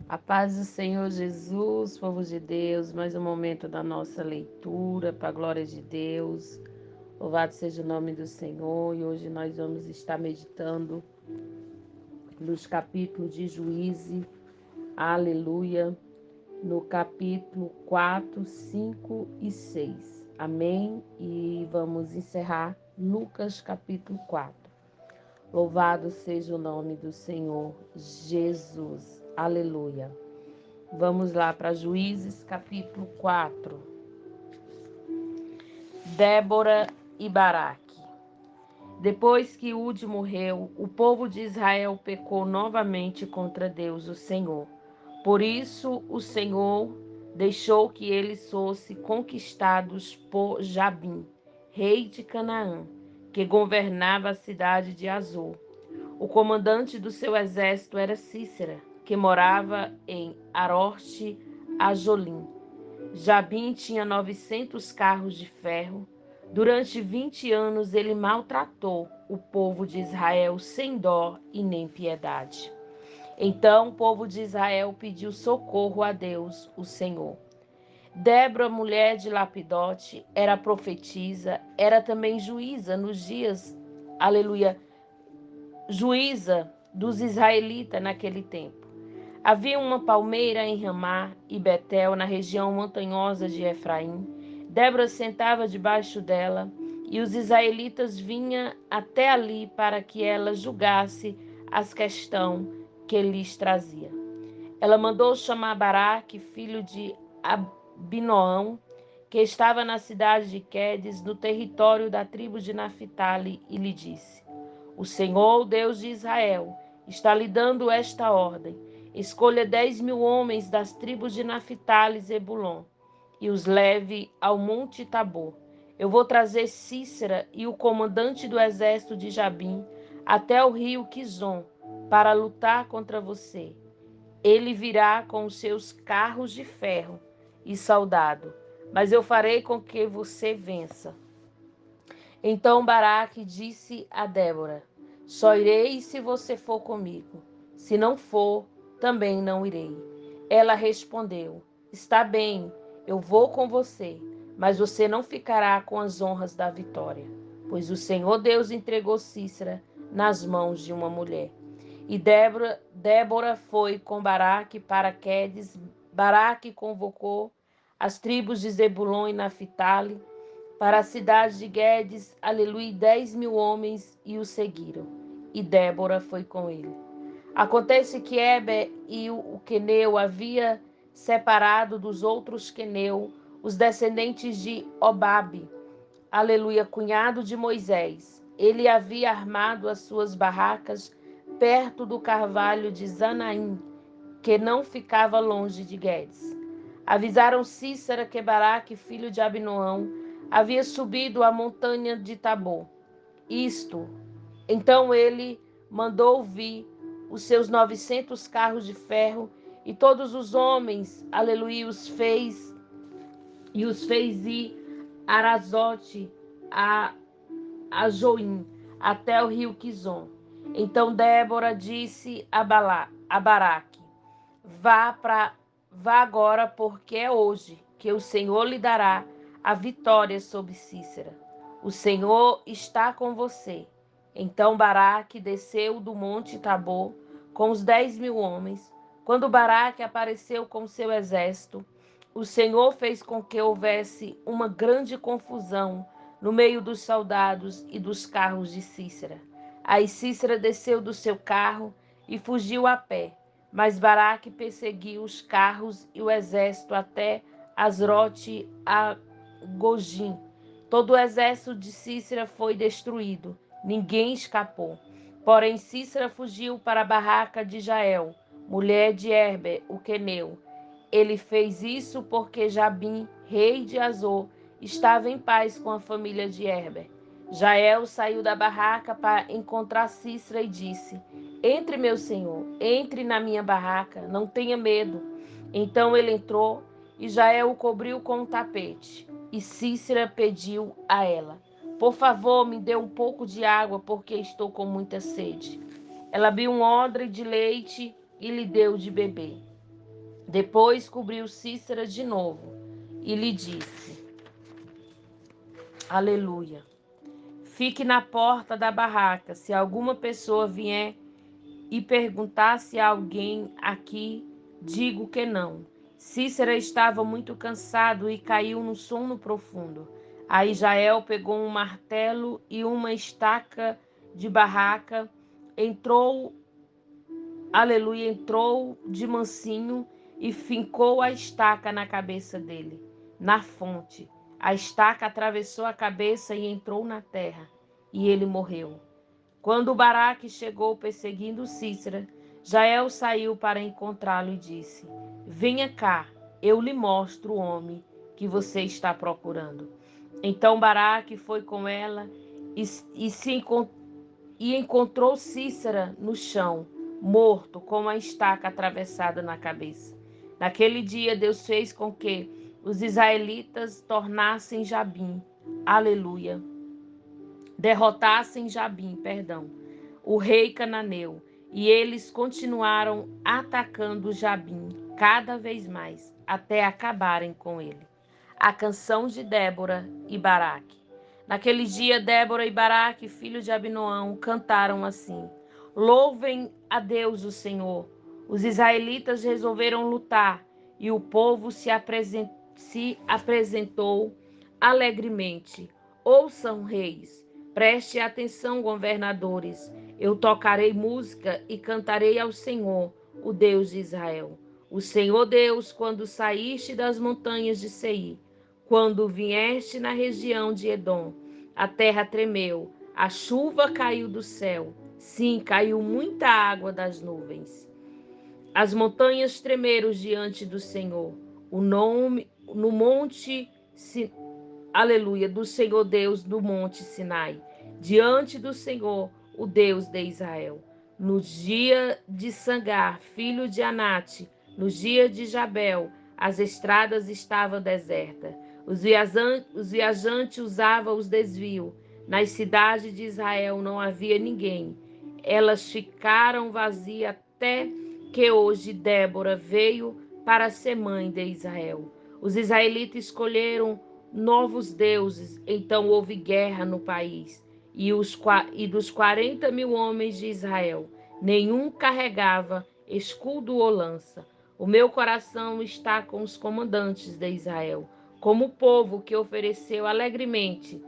A paz do Senhor Jesus, povo de Deus, mais um momento da nossa leitura, para a glória de Deus. Louvado seja o nome do Senhor. E hoje nós vamos estar meditando nos capítulos de Juízes, aleluia, no capítulo 4, 5 e 6. Amém? E vamos encerrar Lucas capítulo 4. Louvado seja o nome do Senhor Jesus. Aleluia. Vamos lá para Juízes, capítulo 4. Débora e Baraque. Depois que Ude morreu, o povo de Israel pecou novamente contra Deus, o Senhor. Por isso, o Senhor deixou que eles fossem conquistados por Jabim, rei de Canaã, que governava a cidade de Azor. O comandante do seu exército era Cícera, que morava em Aroste Ajolim. Jabim tinha 900 carros de ferro. Durante 20 anos ele maltratou o povo de Israel sem dó e nem piedade. Então o povo de Israel pediu socorro a Deus, o Senhor. Débora, mulher de Lapidote, era profetisa, era também juíza nos dias, aleluia, juíza dos israelitas naquele tempo. Havia uma palmeira em Ramá e Betel, na região montanhosa de Efraim. Débora sentava debaixo dela, e os israelitas vinham até ali para que ela julgasse as questões que lhes trazia. Ela mandou chamar Baraque, filho de Abinoão, que estava na cidade de Quedes, no território da tribo de Naphtali, e lhe disse: O Senhor, o Deus de Israel, está lhe dando esta ordem: escolha 10.000 homens das tribos de Naphtali e Zebulon, e os leve ao monte Tabor. Eu vou trazer Cícera e o comandante do exército de Jabim até o rio Quizon para lutar contra você. Ele virá com os seus carros de ferro e soldado, mas eu farei com que você vença. Então Baraque disse a Débora: Só irei se você for comigo. Se não for, também não irei. Ela respondeu: Está bem, eu vou com você, mas você não ficará com as honras da vitória, pois o Senhor Deus entregou Cícera nas mãos de uma mulher. E Débora foi com Baraque para Quedes. Baraque convocou as tribos de Zebulon e Naphtali para a cidade de Guedes, aleluia, 10.000 homens e o seguiram. E Débora foi com ele. Acontece que Heber e o queneu havia separado dos outros queneu os descendentes de Obabe, aleluia, cunhado de Moisés. Ele havia armado as suas barracas perto do carvalho de Zanaim, que não ficava longe de Guedes. Avisaram Cícera que Baraque, filho de Abinoão, havia subido a montanha de Tabor. Então ele mandou vir os seus 900 carros de ferro e todos os homens, aleluia, os fez ir a Arazote, a Joim, até o rio Quizon. Então Débora disse a Baraque: Vá agora, porque é hoje que o Senhor lhe dará a vitória sobre Cícera. O Senhor está com você. Então Baraque desceu do monte Tabor com os 10.000 homens. Quando Baraque apareceu com seu exército, o Senhor fez com que houvesse uma grande confusão no meio dos soldados e dos carros de Cícera. Aí Cícera desceu do seu carro e fugiu a pé. Mas Baraque perseguiu os carros e o exército até Asrote a Gojim. Todo o exército de Cícera foi destruído. Ninguém escapou. Porém, Cícera fugiu para a barraca de Jael, mulher de Herber, o queneu. Ele fez isso porque Jabim, rei de Azor, estava em paz com a família de Herber. Jael saiu da barraca para encontrar Cícera e disse: Entre, meu senhor, entre na minha barraca, não tenha medo. Então ele entrou e Jael o cobriu com um tapete. E Cícera pediu a ela: Por favor, me dê um pouco de água, porque estou com muita sede. Ela abriu um odre de leite e lhe deu de beber. Depois cobriu Cícera de novo e lhe disse: Aleluia. Fique na porta da barraca. Se alguma pessoa vier e perguntar se há alguém aqui, digo que não. Cícera estava muito cansado e caiu no sono profundo. Aí Jael pegou um martelo e uma estaca de barraca, entrou, aleluia, entrou de mansinho e fincou a estaca na cabeça dele, na fonte. A estaca atravessou a cabeça e entrou na terra, e ele morreu. Quando Baraque chegou perseguindo Cícera, Jael saiu para encontrá-lo e disse: Venha cá, eu lhe mostro o homem que você está procurando. Então Baraque foi com ela e encontrou Cícera no chão, morto, com a estaca atravessada na cabeça. Naquele dia, Deus fez com que os israelitas tornassem Jabim. Aleluia. Derrotassem Jabim, o rei cananeu, e eles continuaram atacando Jabim cada vez mais, até acabarem com ele. A canção de Débora e Baraque. Naquele dia, Débora e Baraque, filho de Abinoão, cantaram assim: Louvem a Deus o Senhor. Os israelitas resolveram lutar e o povo se apresentou alegremente. Ouçam, reis, preste atenção, governadores. Eu tocarei música e cantarei ao Senhor, o Deus de Israel. O Senhor Deus, quando saíste das montanhas de Seir, quando vieste na região de Edom, a terra tremeu, a chuva caiu do céu, sim, caiu muita água das nuvens. As montanhas tremeram diante do Senhor, no monte, aleluia, do Senhor Deus do monte Sinai, diante do Senhor, o Deus de Israel. No dia de Sangar, filho de Anate, no dia de Jabel, as estradas estavam desertas. Os viajantes usavam os desvios. Nas cidades de Israel não havia ninguém. Elas ficaram vazias até que hoje Débora veio para ser mãe de Israel. Os israelitas escolheram novos deuses, então houve guerra no país. E dos 40.000 homens de Israel, nenhum carregava escudo ou lança. O meu coração está com os comandantes de Israel, como o povo que ofereceu alegremente.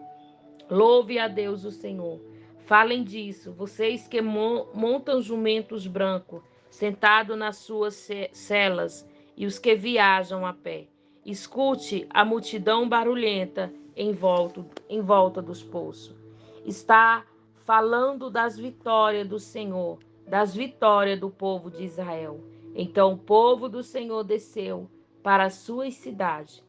Louve a Deus o Senhor. Falem disso, vocês que montam jumentos brancos, sentados nas suas celas, e os que viajam a pé. Escute a multidão barulhenta em volta dos poços. Está falando das vitórias do Senhor, das vitórias do povo de Israel. Então o povo do Senhor desceu para as suas cidades.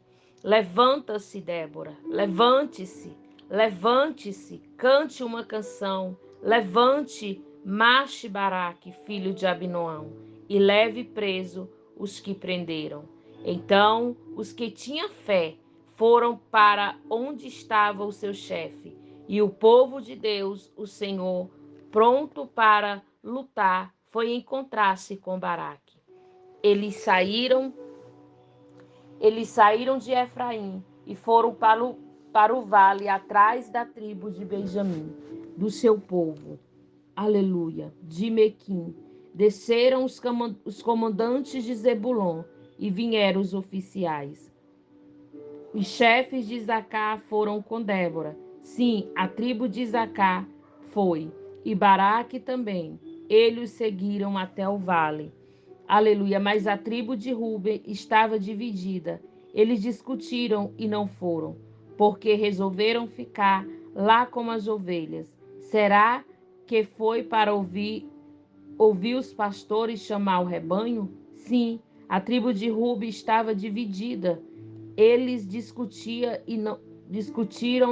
Levanta-se, Débora, levante-se. Levante-se, cante uma canção. Levante, marche Baraque, filho de Abinoão, e leve preso os que prenderam. Então os que tinham fé foram para onde estava o seu chefe, e o povo de Deus, o Senhor, pronto para lutar, foi encontrar-se com Baraque. Eles saíram de Efraim e foram para o vale atrás da tribo de Benjamim, do seu povo. Aleluia. De Mequim. Desceram os comandantes de Zebulon e vieram os oficiais. Os chefes de Isacar foram com Débora. Sim, a tribo de Isacar foi. E Baraque também. Eles seguiram até o vale. Aleluia. Mas a tribo de Ruben estava dividida. Eles discutiram e não foram, porque resolveram ficar lá com as ovelhas. Será que foi para ouvir os pastores chamar o rebanho? Sim, a tribo de Ruben estava dividida. Eles discutiram e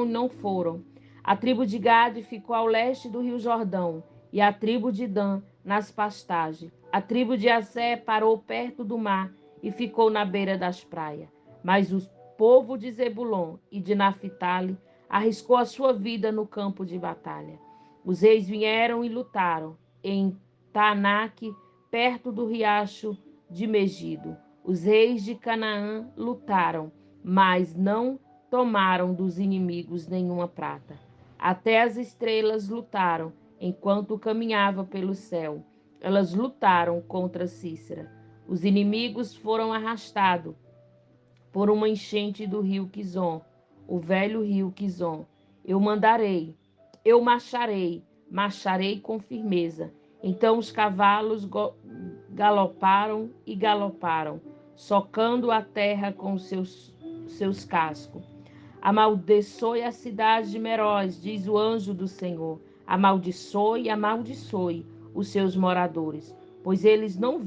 não foram. A tribo de Gade ficou ao leste do rio Jordão, e a tribo de Dan nas pastagens. A tribo de Assé parou perto do mar e ficou na beira das praias. Mas o povo de Zebulon e de Naphtali arriscou a sua vida no campo de batalha. Os reis vieram e lutaram em Taanaque, perto do riacho de Megido. Os reis de Canaã lutaram, mas não tomaram dos inimigos nenhuma prata. Até as estrelas lutaram, enquanto caminhava pelo céu. Elas lutaram contra Cícera. Os inimigos foram arrastados por uma enchente do rio Quizon, o velho rio Quizon. Eu mandarei, eu marcharei com firmeza. Então os cavalos galoparam e galoparam, socando a terra com seus cascos. Amaldiçoe a cidade de Meróis, diz o anjo do Senhor. Amaldiçoe, amaldiçoe os seus moradores, pois eles não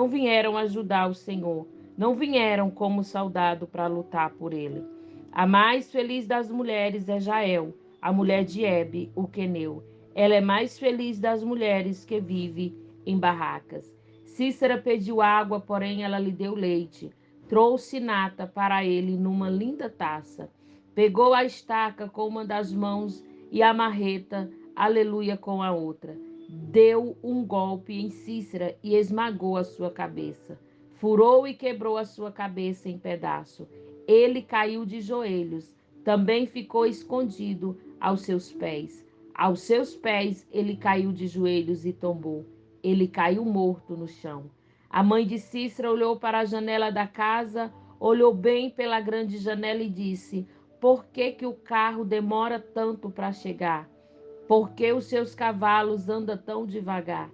vieram ajudar o Senhor, não vieram como soldado para lutar por ele. A mais feliz das mulheres é Jael, a mulher de Hebe, o queneu. Ela é mais feliz das mulheres que vive em barracas. Cícera pediu água, porém ela lhe deu leite. Trouxe nata para ele numa linda taça. Pegou a estaca com uma das mãos e a marreta, aleluia, com a outra. Deu um golpe em Cícera e esmagou a sua cabeça. Furou e quebrou a sua cabeça em pedaço. Ele caiu de joelhos. Também ficou escondido aos seus pés. Aos seus pés ele caiu de joelhos e tombou. Ele caiu morto no chão. A mãe de Cícera olhou para a janela da casa, olhou bem pela grande janela e disse: Por que que o carro demora tanto para chegar? Por que os seus cavalos andam tão devagar?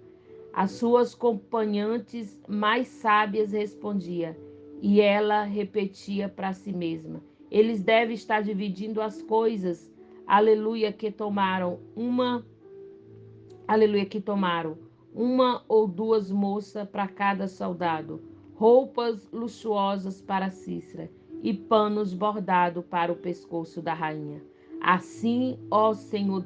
As suas acompanhantes mais sábias respondiam, e ela repetia para si mesma: Eles devem estar dividindo as coisas. Aleluia, que tomaram uma ou duas moças para cada soldado, roupas luxuosas para Cícera e panos bordados para o pescoço da rainha. Assim, ó Senhor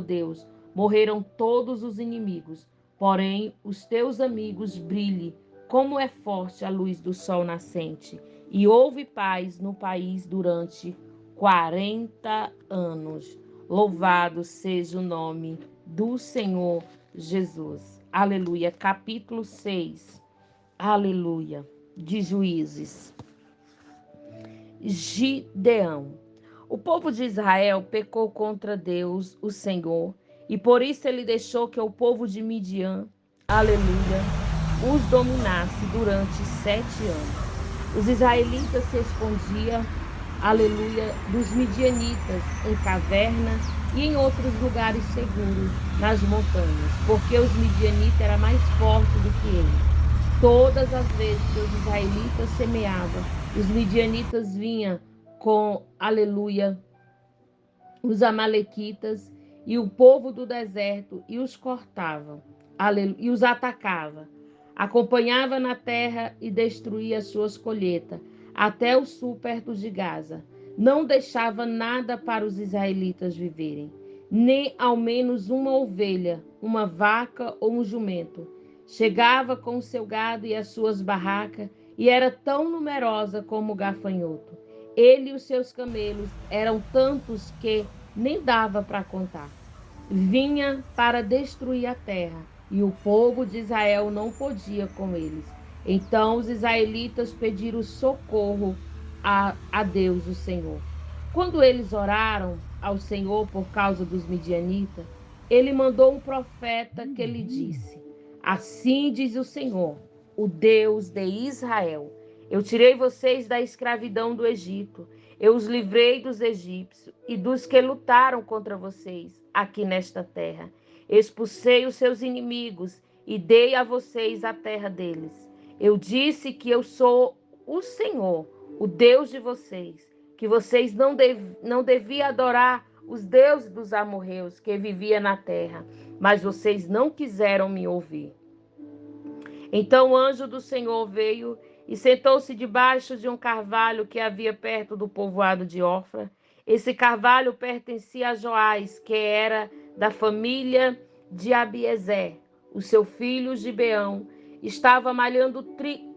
Deus, morreram todos os inimigos, porém os teus amigos brilhem, como é forte a luz do sol nascente. E houve paz no país durante 40 anos. Louvado seja o nome do Senhor Jesus. Aleluia. Capítulo 6. Aleluia. De Juízes. Gideão. O povo de Israel pecou contra Deus, o Senhor, e por isso ele deixou que o povo de Midian, aleluia, os dominasse durante 7 anos. Os israelitas se escondiam, aleluia, dos midianitas em cavernas e em outros lugares seguros, nas montanhas, porque os midianitas eram mais fortes do que eles. Todas as vezes que os israelitas semeavam, os midianitas vinham com, aleluia, os amalequitas e o povo do deserto e os cortavam, aleluia, e os atacava. Acompanhava na terra e destruía as suas colheitas, até o sul perto de Gaza. Não deixava nada para os israelitas viverem, nem ao menos uma ovelha, uma vaca ou um jumento. Chegava com o seu gado e as suas barracas, e era tão numerosa como o gafanhoto. Ele e os seus camelos eram tantos que nem dava para contar. Vinha para destruir a terra, e o povo de Israel não podia com eles. Então os israelitas pediram socorro a Deus, o Senhor. Quando eles oraram ao Senhor por causa dos midianitas, ele mandou um profeta que lhe disse: Assim diz o Senhor, o Deus de Israel: Eu tirei vocês da escravidão do Egito. Eu os livrei dos egípcios e dos que lutaram contra vocês aqui nesta terra. Expulsei os seus inimigos e dei a vocês a terra deles. Eu disse que eu sou o Senhor, o Deus de vocês, que vocês não deviam adorar os deuses dos amorreus que viviam na terra, mas vocês não quiseram me ouvir. Então o anjo do Senhor veio e sentou-se debaixo de um carvalho que havia perto do povoado de Ofra. Esse carvalho pertencia a Joás, que era da família de Abiezer. O seu filho Gibeão estava malhando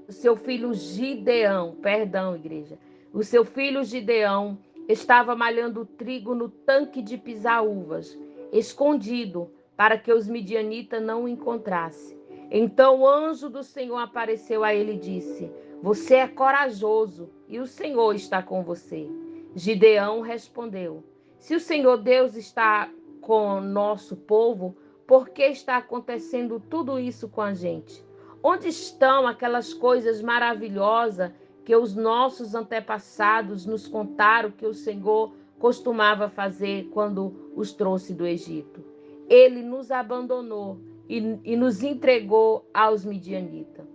seu filho Gideão, perdão, igreja. O seu filho Gideão estava malhando trigo no tanque de pisar uvas, escondido, para que os midianitas não o encontrassem. Então o anjo do Senhor apareceu a ele e disse: Você é corajoso e o Senhor está com você. Gideão respondeu: Se o Senhor Deus está com o nosso povo, por que está acontecendo tudo isso com a gente? Onde estão aquelas coisas maravilhosas que os nossos antepassados nos contaram que o Senhor costumava fazer quando os trouxe do Egito? Ele nos abandonou e nos entregou aos midianitas.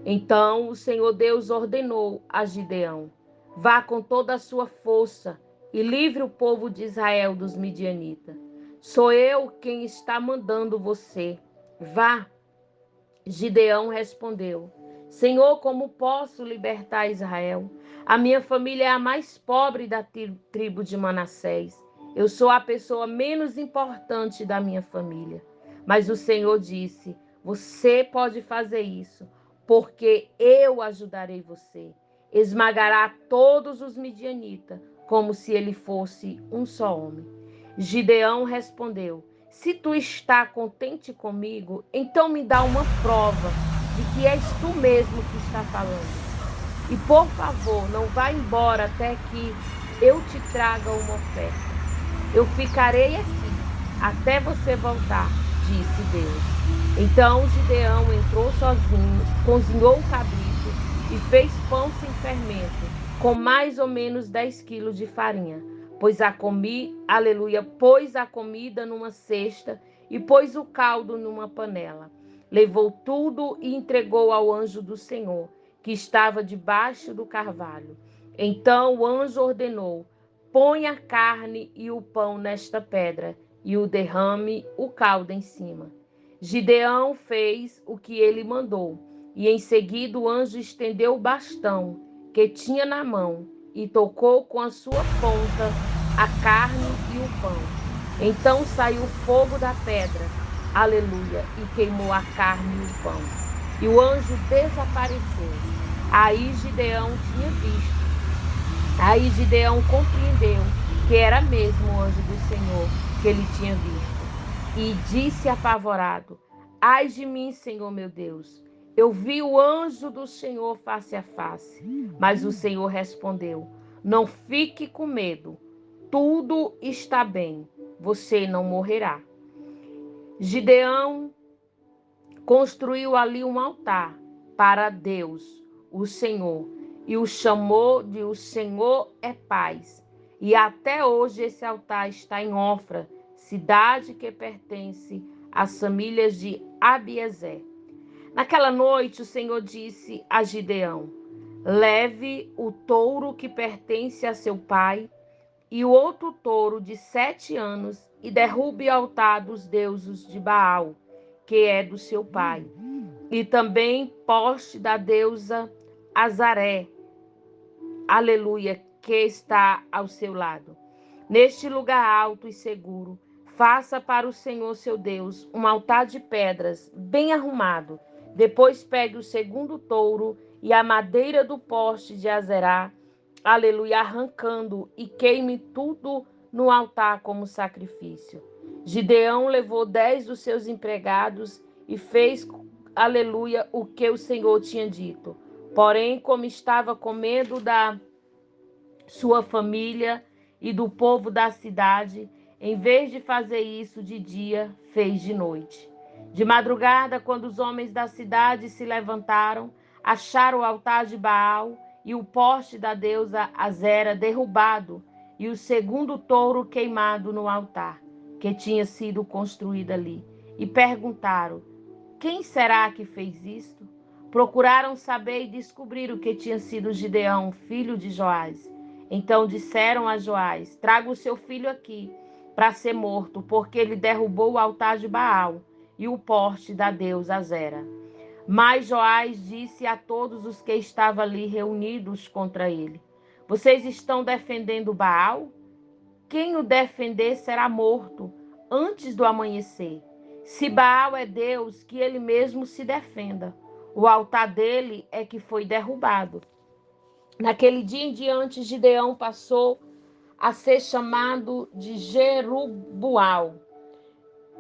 Então o Senhor Deus ordenou a Gideão: Vá com toda a sua força e livre o povo de Israel dos midianitas. Sou eu quem está mandando você. Vá. Gideão respondeu: Senhor, como posso libertar Israel? A minha família é a mais pobre da tribo de Manassés. Eu sou a pessoa menos importante da minha família. Mas o Senhor disse: Você pode fazer isso, porque eu ajudarei você. Esmagará todos os midianitas, como se ele fosse um só homem. Gideão respondeu: Se tu está contente comigo, então me dá uma prova de que és tu mesmo que está falando. E por favor, não vá embora até que eu te traga uma oferta. Eu ficarei aqui até você voltar, disse Deus. Então Gideão entrou sozinho, cozinhou o cabrito e fez pão sem fermento, com mais ou menos 10 quilos de farinha. Pôs a comida numa cesta e pôs o caldo numa panela. Levou tudo e entregou ao anjo do Senhor, que estava debaixo do carvalho. Então o anjo ordenou: Põe a carne e o pão nesta pedra e o derrame o caldo em cima. Gideão fez o que ele mandou, e em seguida o anjo estendeu o bastão que tinha na mão e tocou com a sua ponta a carne e o pão. Então saiu fogo da pedra, aleluia, e queimou a carne e o pão. E o anjo desapareceu. Aí Gideão compreendeu que era mesmo o anjo do Senhor que ele tinha visto. E disse apavorado: Ai de mim, Senhor meu Deus! Eu vi o anjo do Senhor face a face. Mas o Senhor respondeu: Não fique com medo. Tudo está bem. Você não morrerá. Gideão construiu ali um altar para Deus, o Senhor, e o chamou de O Senhor é Paz. E até hoje esse altar está em Ofra, cidade que pertence às famílias de Abiezer. Naquela noite o Senhor disse a Gideão: Leve o touro que pertence a seu pai e o outro touro de 7 anos e derrube o altar dos deuses de Baal, que é do seu pai, e também poste da deusa Azaré, aleluia, que está ao seu lado. Neste lugar alto e seguro, faça para o Senhor seu Deus um altar de pedras bem arrumado. Depois pegue o segundo touro e a madeira do poste de Azerá, aleluia, arrancando e queime tudo no altar como sacrifício. Gideão levou 10 dos seus empregados e fez, aleluia, o que o Senhor tinha dito. Porém, como estava com medo da sua família e do povo da cidade, em vez de fazer isso de dia, fez de noite. De madrugada, quando os homens da cidade se levantaram, acharam o altar de Baal e o poste da deusa Azera derrubado e o segundo touro queimado no altar, que tinha sido construído ali. E perguntaram: Quem será que fez isto? Procuraram saber e descobriram que tinha sido Gideão, filho de Joás. Então disseram a Joás: Traga o seu filho aqui para ser morto, porque ele derrubou o altar de Baal e o poste da deusa Azera. Mas Joás disse a todos os que estavam ali reunidos contra ele: Vocês estão defendendo Baal? Quem o defender será morto antes do amanhecer. Se Baal é Deus, que ele mesmo se defenda. O altar dele é que foi derrubado. Naquele dia em diante, Gideão passou a ser chamado de Jerubaal,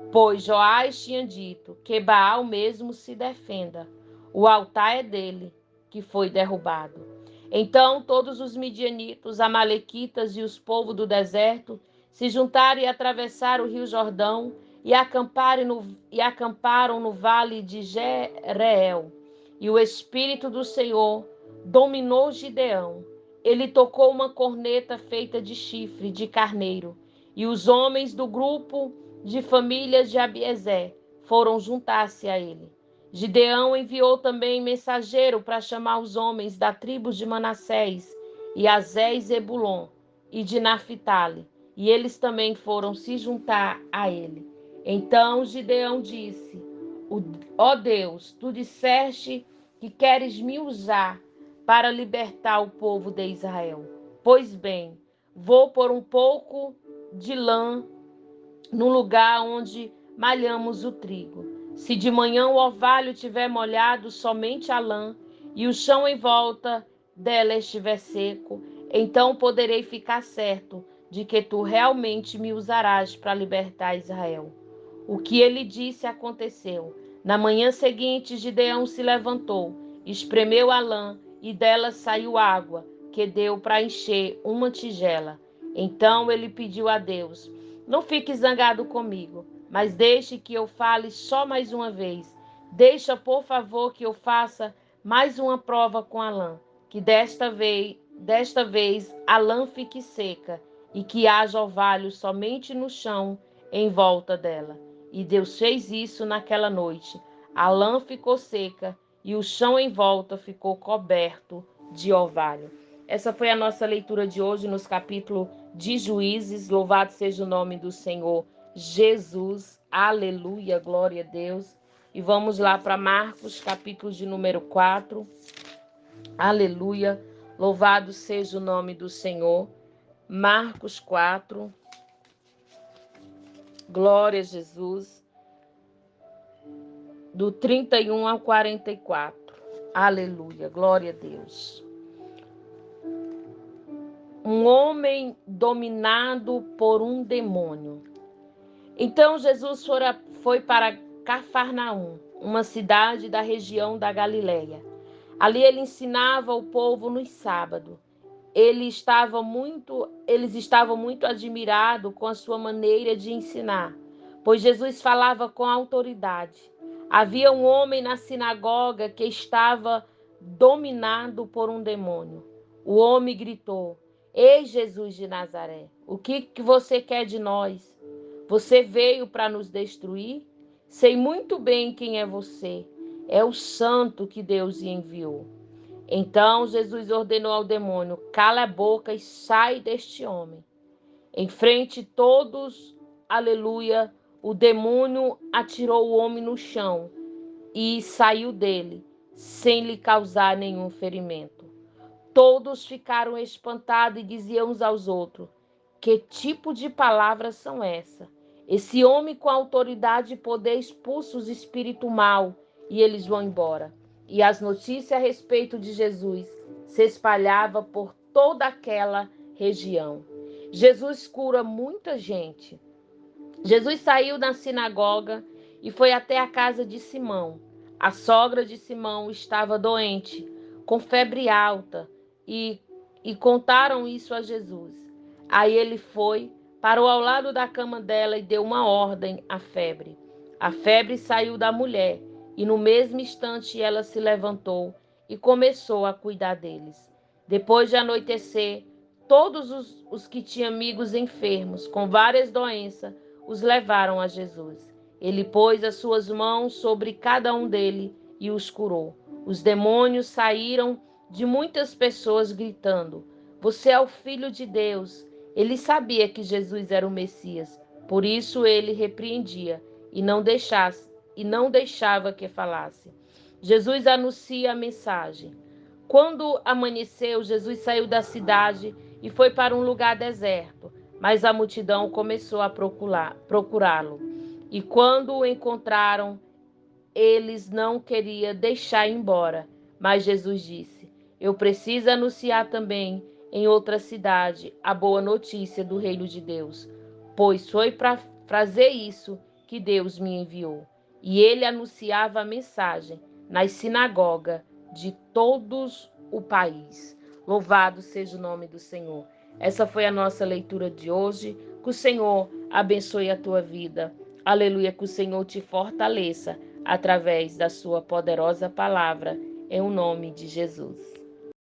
Pois Joás tinha dito que Baal mesmo se defenda. O altar é dele, que foi derrubado. Então todos os midianitas, os amalequitas e os povos do deserto se juntaram e atravessaram o rio Jordão e acamparam no vale de Jereel. E o Espírito do Senhor dominou Gideão. Ele tocou uma corneta feita de chifre de carneiro, e os homens do grupo de famílias de Abiezer foram juntar-se a ele. Gideão enviou também mensageiro para chamar os homens da tribo de Manassés, e Azé e Zebulon, e de Naphtali, e eles também foram se juntar a ele. Então Gideão disse: ó Deus, tu disseste que queres me usar para libertar o povo de Israel. Pois bem, vou pôr um pouco de lã no lugar onde malhamos o trigo. Se de manhã o orvalho tiver molhado somente a lã, e o chão em volta dela estiver seco, então poderei ficar certo de que tu realmente me usarás para libertar Israel. O que ele disse aconteceu. Na manhã seguinte, Gideão se levantou, espremeu a lã, e dela saiu água, que deu para encher uma tigela. Então ele pediu a Deus: não fique zangado comigo, mas deixe que eu fale só mais uma vez. Deixa, por favor, que eu faça mais uma prova com a lã, que desta vez a lã fique seca e que haja orvalho somente no chão em volta dela. E Deus fez isso naquela noite. A lã ficou seca e o chão em volta ficou coberto de orvalho. Essa foi a nossa leitura de hoje nos capítulos de Juízes. Louvado seja o nome do Senhor Jesus. Aleluia, glória a Deus. E vamos lá para Marcos, capítulo de número 4. Aleluia, louvado seja o nome do Senhor. Marcos 4. Glória a Jesus. Do 31 ao 44. Aleluia, glória a Deus. Um homem dominado por um demônio. Então Jesus foi para Cafarnaum, uma cidade da região da Galileia. Ali ele ensinava o povo nos sábados. Eles estavam muito admirados com a sua maneira de ensinar, pois Jesus falava com autoridade. Havia um homem na sinagoga que estava dominado por um demônio. O homem gritou: Ei, Jesus de Nazaré, o que você quer de nós? Você veio para nos destruir? Sei muito bem quem é você. É o santo que Deus enviou. Então Jesus ordenou ao demônio: cala a boca e sai deste homem. Em frente de todos, aleluia, o demônio atirou o homem no chão e saiu dele, sem lhe causar nenhum ferimento. Todos ficaram espantados e diziam uns aos outros: que tipo de palavras são essas? Esse homem com autoridade e poder expulsa os espíritos mal e eles vão embora. E as notícias a respeito de Jesus se espalhavam por toda aquela região. Jesus cura muita gente. Jesus saiu da sinagoga e foi até a casa de Simão. A sogra de Simão estava doente, com febre alta, e contaram isso a Jesus. Aí ele foi, parou ao lado da cama dela e deu uma ordem à febre. A febre saiu da mulher e no mesmo instante ela se levantou e começou a cuidar deles. Depois de anoitecer, todos os que tinham amigos enfermos com várias doenças os levaram a Jesus. Ele pôs as suas mãos sobre cada um deles e os curou. Os demônios saíram de muitas pessoas gritando: Você é o Filho de Deus. Ele sabia que Jesus era o Messias, por isso ele repreendia e não deixava que falasse. Jesus anuncia a mensagem. Quando amanheceu, Jesus saiu da cidade e foi para um lugar deserto, mas a multidão começou a procurá-lo. E quando o encontraram, eles não queriam deixar ir embora. Mas Jesus disse: Eu preciso anunciar também em outra cidade a boa notícia do reino de Deus, pois foi para fazer isso que Deus me enviou. E ele anunciava a mensagem nas sinagogas de todos o país. Louvado seja o nome do Senhor. Essa foi a nossa leitura de hoje. Que o Senhor abençoe a tua vida. Aleluia, que o Senhor te fortaleça através da sua poderosa palavra, em o nome de Jesus.